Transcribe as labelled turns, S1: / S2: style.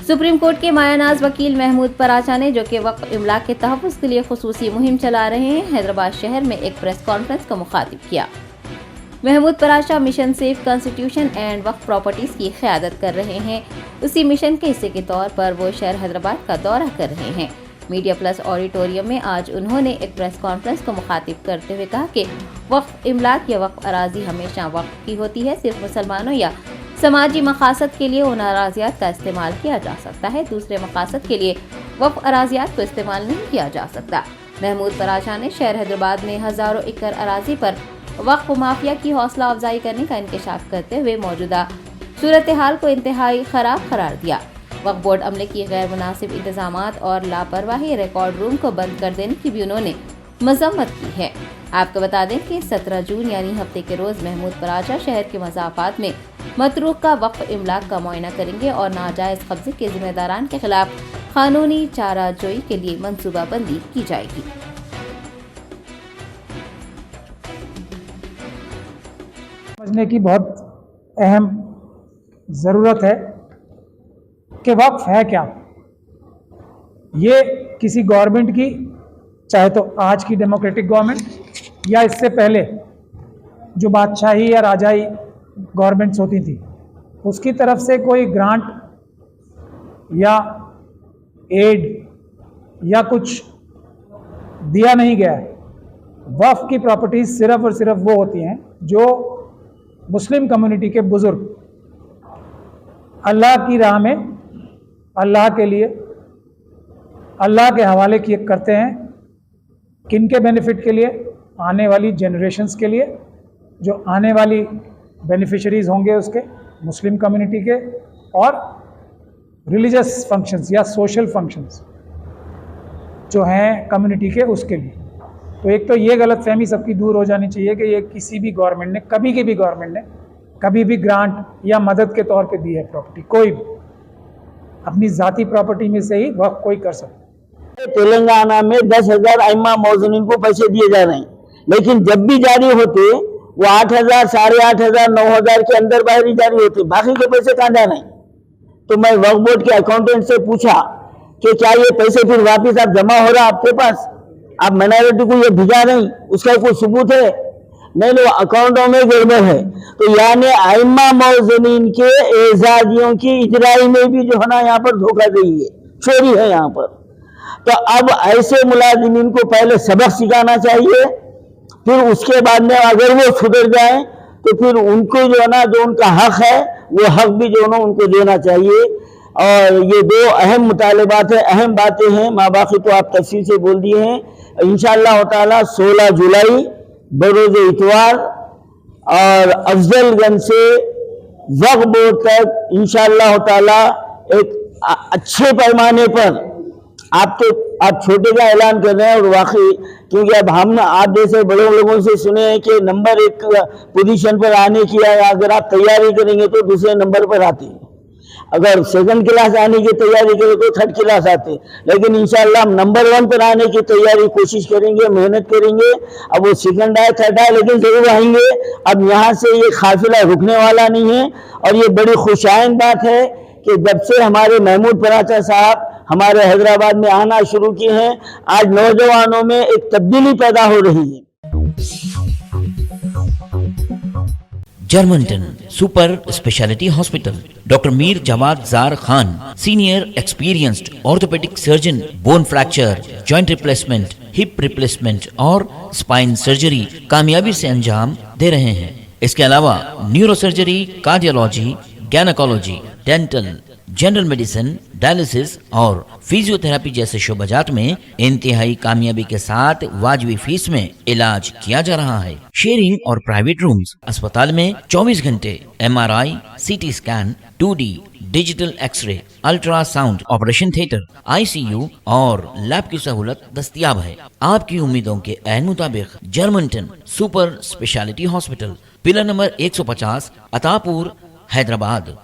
S1: Supreme court के मायानाज वकील महमूद पराचा ने, जो कि वक्फ इमलाक के तहफ़्फ़ुज़ के लिए खुसूसी मुहिम चला रहे हैं, हैदराबाद शहर में एक प्रेस कॉन्फ्रेंस को मुखातिब किया। Mahmood Paracha mission save constitution and Waqf properties की क़यादत कर रहे हैं। उसी मिशन के हिस्से के तौर पर वो शहर हैदराबाद का दौरा कर रहे हैं। मीडिया प्लस ऑडिटोरियम में आज उन्होंने एक प्रेस कॉन्फ्रेंस को मुखातिब करते हुए कहा कि वक्फ इमलाक या वक्फ अराजी हमेशा वक्फ की होती है। सिर्फ मुसलमानों या समाजी मकासद के लिए उन अराजियात का इस्तेमाल किया जा सकता है, दूसरे मकासद के लिए वक्फ अराजियात को इस्तेमाल नहीं किया जा सकता। महमूद पराचा ने शहर हैदराबाद में हज़ारों एकड़ अराजी पर वक्फ माफिया की हौसला अफजाई करने का इंकशाफ करते हुए मौजूदा सूरत हाल को इंतहाई ख़राब करार दिया। वक्फ बोर्ड अमले की गैर मुनासिब इंतजामात और लापरवाही रिकॉर्ड रूम को बंद कर देने की भी उन्होंने मजम्मत की है। आपको बता दें कि 17 जून यानी हफ्ते के रोज़ महमूद पराचा शहर के मज़ाफ़ात में मतरूक का वक्फ इमलाक का मुआयना करेंगे और नाजायज़ कब्जे के जिम्मेदारान के खिलाफ कानूनी चाराजोई के लिए मनसूबाबंदी की जाएगी।
S2: समझने की बहुत अहम ज़रूरत है कि वक्फ है क्या। ये किसी गवर्नमेंट की, चाहे तो आज की डेमोक्रेटिक गवर्नमेंट या इससे पहले जो बादशाही या राजाई गवर्नमेंट्स होती थी, उसकी तरफ से कोई ग्रांट या एड या कुछ दिया नहीं गया है। वक्फ की प्रॉपर्टीज सिर्फ और सिर्फ वो होती हैं जो मुस्लिम कम्युनिटी के बुजुर्ग अल्लाह की राह में, अल्लाह के लिए, अल्लाह के हवाले किए करते हैं। किन के बेनिफिट के लिए? आने वाली जनरेशन्स के लिए, जो आने वाली बेनिफिशरीज होंगे उसके, मुस्लिम कम्युनिटी के, और रिलीजियस फंक्शंस या सोशल फंक्शंस जो हैं कम्युनिटी के, उसके लिए। तो एक तो ये गलत फहमी सबकी दूर हो जानी चाहिए कि ये किसी भी गवर्नमेंट ने, कभी की भी गवर्नमेंट ने कभी भी ग्रांट या मदद के तौर पे दी है प्रॉपर्टी। कोई भी अपनी ज़ाती प्रॉपर्टी में से ही वक्फ कोई कर सकता है।
S3: तेलंगाना में 10,000 आइमा मौजूदीन को पैसे दिए जा रहे हैं, लेकिन जब भी जारी होते वो 8,000, 8,500, 9,000 के अंदर बाहर ही जारी होते, बाकी के पैसे कहाँ जा रहे हैं। तो मैं वक्फ बोर्ड के अकाउंटेंट से पूछा कि क्या ये पैसे फिर वापस आप जमा हो रहा आपके पास, आप माइनॉरिटी को ये भिजा नहीं, उसका कोई सबूत है? नहीं, लो अकाउंटों में गड़बड़ है। तो यानी आइमा मौजूदीन के एजाजियों की इजराई में भी जो है ना यहाँ पर धोखाधड़ी है, चोरी है यहाँ पर। तो अब ऐसे मुलाजिमीन को पहले सबक सिखाना चाहिए, फिर उसके बाद में अगर वो सुधर जाए तो फिर उनको जो है ना, जो उनका हक है वो हक भी जो है ना उनको देना चाहिए। और ये दो अहम मुतालबात है, अहम बातें हैं, माँ बाकी तो आप तफसील से बोल दिए हैं। इंशाअल्लाह ताला 16 जुलाई बरोज़ इतवार और अफजलगंज से वक्फ बोर्ड तक इंशाअल्लाह ताला एक अच्छे पैमाने पर आप छोटे का ऐलान कर रहे हैं। और वाकई क्योंकि अब हम आप जैसे बड़े लोगों से सुने हैं कि नंबर 1 पोजीशन पर आने की अगर आप तैयारी करेंगे तो दूसरे नंबर पर आते हैं, अगर सेकंड क्लास आने की तैयारी करें तो थर्ड क्लास आते, लेकिन इंशाअल्लाह हम नंबर 1 पर आने की तैयारी कोशिश करेंगे, मेहनत करेंगे। अब वो सेकंड आए, थर्ड आए, लेकिन जरूर आएंगे। अब यहाँ से ये काफिला रुकने वाला नहीं है। और ये बड़ी खुशाइन बात है कि जब से हमारे महमूद पराचा साहब हमारे हैदराबाद में आना शुरू किए हैं, आज नौजवानों में एक तब्दीली पैदा हो रही है।
S4: Germanton super speciality hospital, doctor Mir Jawad Jar Khan, senior experienced orthopaedic surgeon, bone fracture, joint replacement, hip replacement और स्पाइन सर्जरी कामयाबी से अंजाम दे रहे हैं। इसके अलावा neuro surgery, cardiology, gynaecology, dental, general medicine, dialysis और फिजियोथेरेपी जैसे शोबाजात में इंतहाई कामयाबी के साथ वाजिबी फीस में इलाज किया जा रहा है। शेयरिंग और प्राइवेट रूम्स, अस्पताल में 24 घंटे MRI, CT scan, 2D digital X ray, ultrasound, operation theatre, ICU और लैब की सहूलत दस्तयाब है। आपकी उम्मीदों के ऐन मुताबिक Germanton super speciality hospital, pillar number 150, Attapur, Hyderabad.